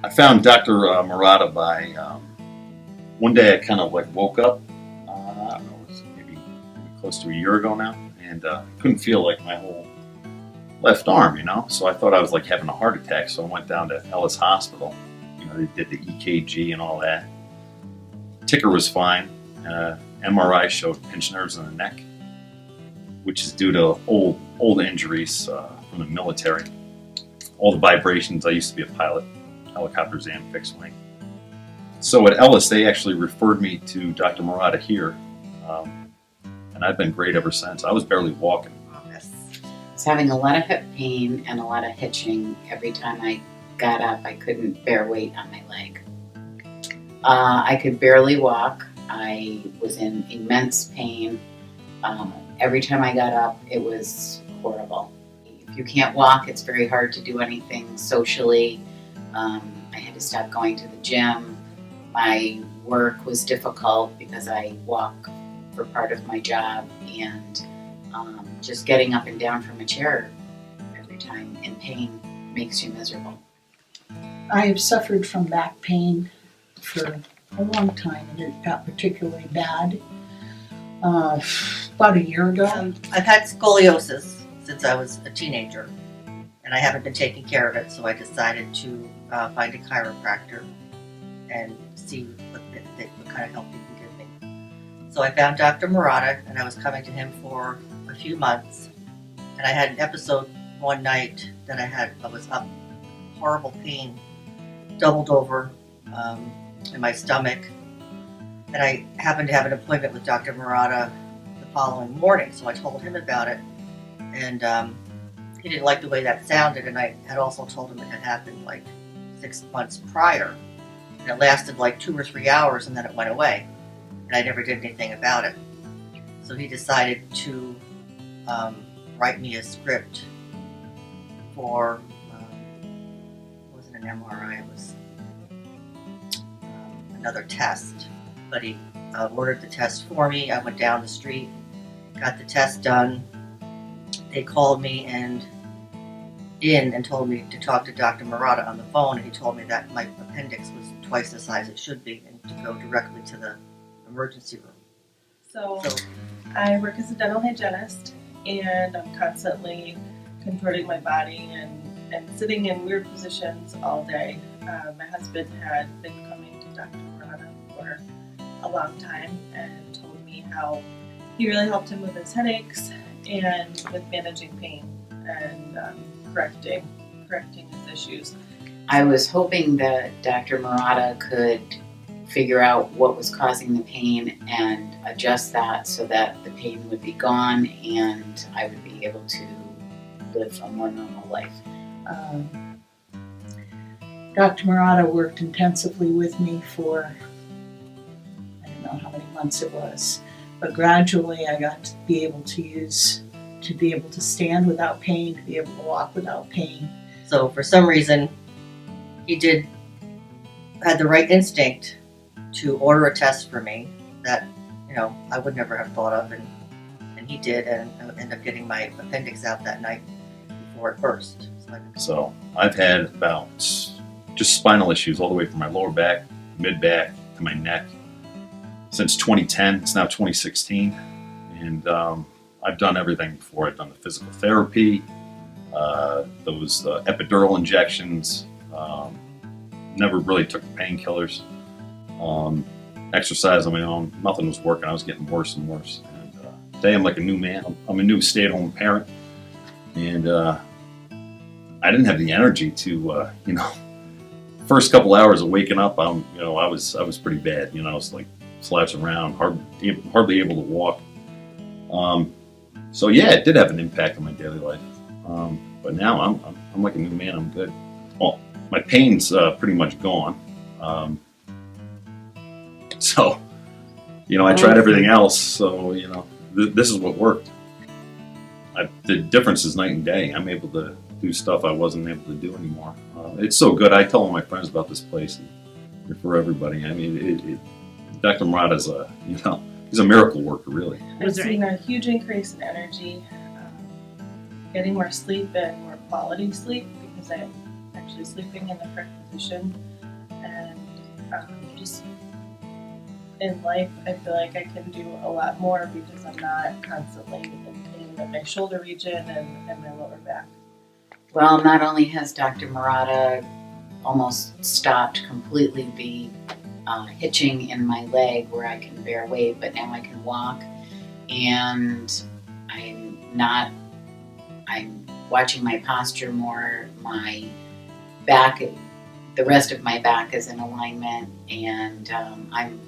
I found Dr. Murata by one day. I kind of like woke up. I don't know, it was maybe close to a year ago now, and couldn't feel like my whole left arm, So I thought I was like having a heart attack. So I went down to Ellis Hospital. They did the EKG and all that. Ticker was fine. MRI showed pinched nerves in the neck, which is due to old injuries from the military. All the vibrations. I used to be a pilot, helicopters and fixed wing. So at Ellis, they actually referred me to Dr. Murata here, and I've been great ever since. I was barely walking. I was having a lot of hip pain and a lot of hitching. Every time I got up, I couldn't bear weight on my leg. I could barely walk. I was in immense pain. Every time I got up, it was horrible. If you can't walk, it's very hard to do anything socially. I had to stop going to the gym. My work was difficult because I walk for part of my job, and just getting up and down from a chair every time in pain makes you miserable. I have suffered from back pain for a long time, and it got particularly bad about a year ago. I've had scoliosis since I was a teenager, and I haven't been taking care of it, so I decided to find a chiropractor and see what kind of help he can give me. So I found Dr. Murata, and I was coming to him for a few months, and I had an episode one night that I was up, horrible pain, doubled over in my stomach, and I happened to have an appointment with Dr. Murata the following morning, so I told him about it, and he didn't like the way that sounded, and I had also told him it had happened like 6 months prior, and it lasted like 2 or 3 hours, and then it went away, and I never did anything about it. So he decided to write me a script for, it wasn't an MRI, it was another test, but he ordered the test for me. I went down the street, got the test done. They called me and told me to talk to Dr. Murata on the phone, and he told me that my appendix was twice the size it should be and to go directly to the emergency room. So I work as a dental hygienist, and I'm constantly contorting my body and sitting in weird positions all day. My husband had been coming to Dr. Murata for a long time and told me how he really helped him with his headaches and with managing pain and correcting his issues. I was hoping that Dr. Murata could figure out what was causing the pain and adjust that so that the pain would be gone and I would be able to live a more normal life. Dr. Murata worked intensively with me for, I don't know how many months it was, but gradually I got to be able to stand without pain, to be able to walk without pain. So for some reason, he had the right instinct to order a test for me that, I would never have thought of, and he did, and I ended up getting my appendix out that night before it burst. So I've had about just spinal issues all the way from my lower back, mid back, to my neck since 2010. It's now 2016, and I've done everything before. I've done the physical therapy, those epidural injections, never really took painkillers, exercise on my own. Nothing was working. I was getting worse and worse. And today I'm like a new man. I'm a new stay-at-home parent, and I didn't have the energy to, first couple hours of waking up, I was pretty bad. I was like slouching around, hardly able to walk. So yeah, it did have an impact on my daily life. But now I'm like a new man. I'm good. Well, my pain's pretty much gone. So, I tried everything else. So, this is what worked. The difference is night and day. I'm able to do stuff I wasn't able to do anymore. It's so good. I tell all my friends about this place and for everybody. I mean, Dr. Murata's he's a miracle worker, really. I've seen a huge increase in energy, getting more sleep and more quality sleep because I'm actually sleeping in the correct position, and just in life, I feel like I can do a lot more because I'm not constantly in pain in my shoulder region and my lower back. Well, not only has Dr. Murata almost stopped completely the hitching in my leg where I can bear weight, but now I can walk, and I'm watching my posture more. My back, the rest of my back is in alignment, and I'm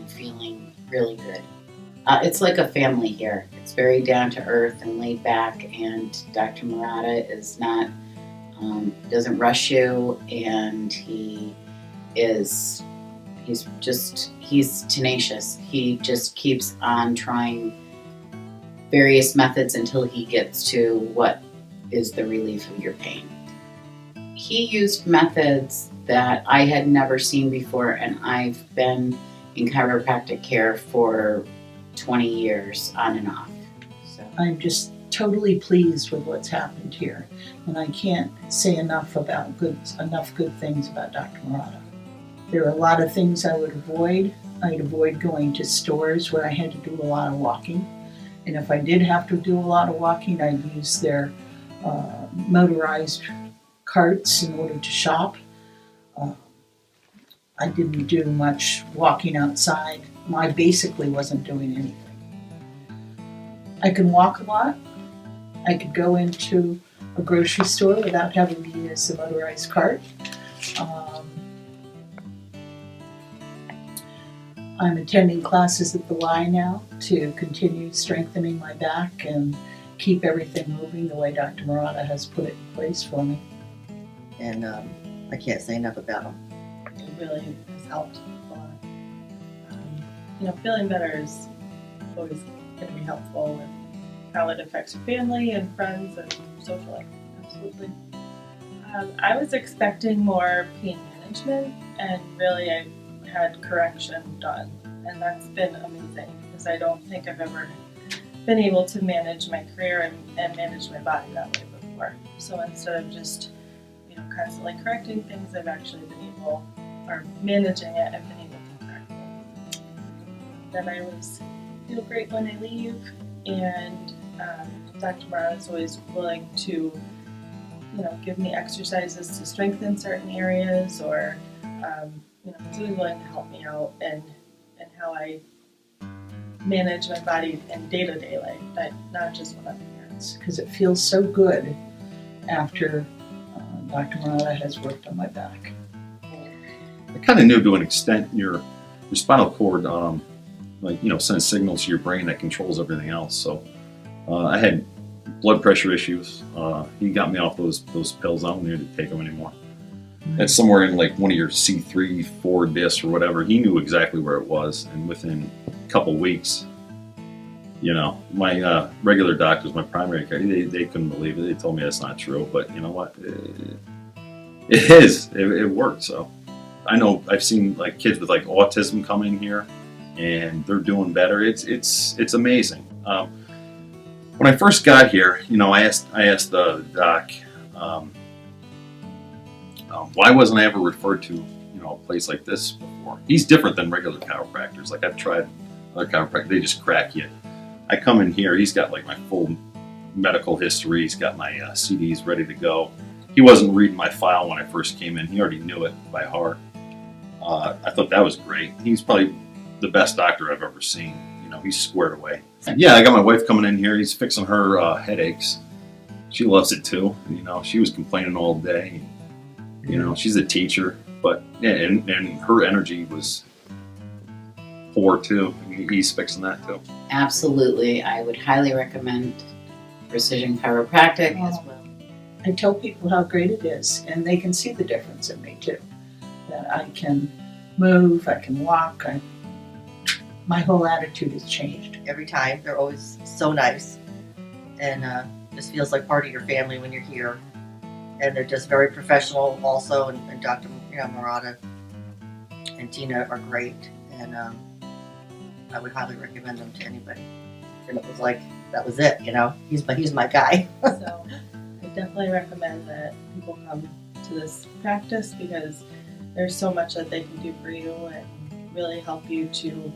feeling really good. It's like a family here. It's very down to earth and laid back, and Dr. Murata is not doesn't rush you, and he's tenacious. He just keeps on trying various methods until he gets to what is the relief of your pain. He used methods that I had never seen before, and I've been in chiropractic care for 20 years on and off. So I'm just totally pleased with what's happened here, and I can't say enough good things about Dr. Murata. There are a lot of things I would avoid. I'd avoid going to stores where I had to do a lot of walking, and if I did have to do a lot of walking, I'd use their motorized carts in order to shop. I didn't do much walking outside. I basically wasn't doing anything. I can walk a lot. I could go into a grocery store without having to use a motorized cart. I'm attending classes at the Y now to continue strengthening my back and keep everything moving the way Dr. Murata has put it in place for me. And I can't say enough about them. It really has helped a lot. Feeling better is always going to be helpful, and how it affects your family and friends and social life. Absolutely. I was expecting more pain management, and really I had correction done, and that's been amazing because I don't think I've ever been able to manage my career and manage my body that way before. So instead of just constantly correcting things, I've actually been able, or managing it, I've been able to correct things. Then I always feel great when I leave, and Dr. Murata is always willing to give me exercises to strengthen certain areas, or he's really willing to help me out and how I manage my body in day-to-day life, but not just when I'm here. Because it feels so good after Dr. Murata has worked on my back. I kind of knew to an extent your spinal cord, sends signals to your brain that controls everything else. So I had blood pressure issues. He got me off those pills. I don't need to take them anymore. It's somewhere in like one of your C3, 4 discs or whatever. He knew exactly where it was, and within a couple weeks, my regular doctors, my primary care, they couldn't believe it. They told me that's not true, but you know what? It is. It worked. So I know I've seen like kids with like autism come in here, and they're doing better. It's amazing. When I first got here, I asked the doc, why wasn't I ever referred to a place like this before? He's different than regular chiropractors. Like I've tried other chiropractors, they just crack you. I come in here, he's got like my full medical history. He's got my CDs ready to go. He wasn't reading my file when I first came in. He already knew it by heart. I thought that was great. He's probably the best doctor I've ever seen. He's squared away. Yeah, I got my wife coming in here. He's fixing her headaches. She loves it too. She was complaining all day. She's a teacher, but yeah, and her energy was poor too. He's fixing that too. absolutely, I would highly recommend Precision Chiropractic as well. I tell people how great it is, and they can see the difference in me too. That I can move, I can walk, my whole attitude has changed. Every time, they're always so nice, and just feels like part of your family when you're here. And they're just very professional also, and Dr. Murata and Tina are great, and I would highly recommend them to anybody. And it was like, that was it, he's my guy. So I definitely recommend that people come to this practice because there's so much that they can do for you and really help you to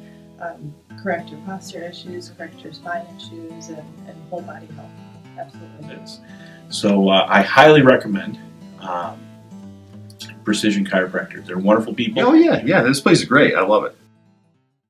correct your posture issues, correct your spine issues, and whole body health. Absolutely. It is. So I highly recommend Precision Chiropractor. They're wonderful people. Oh yeah, this place is great. I love it.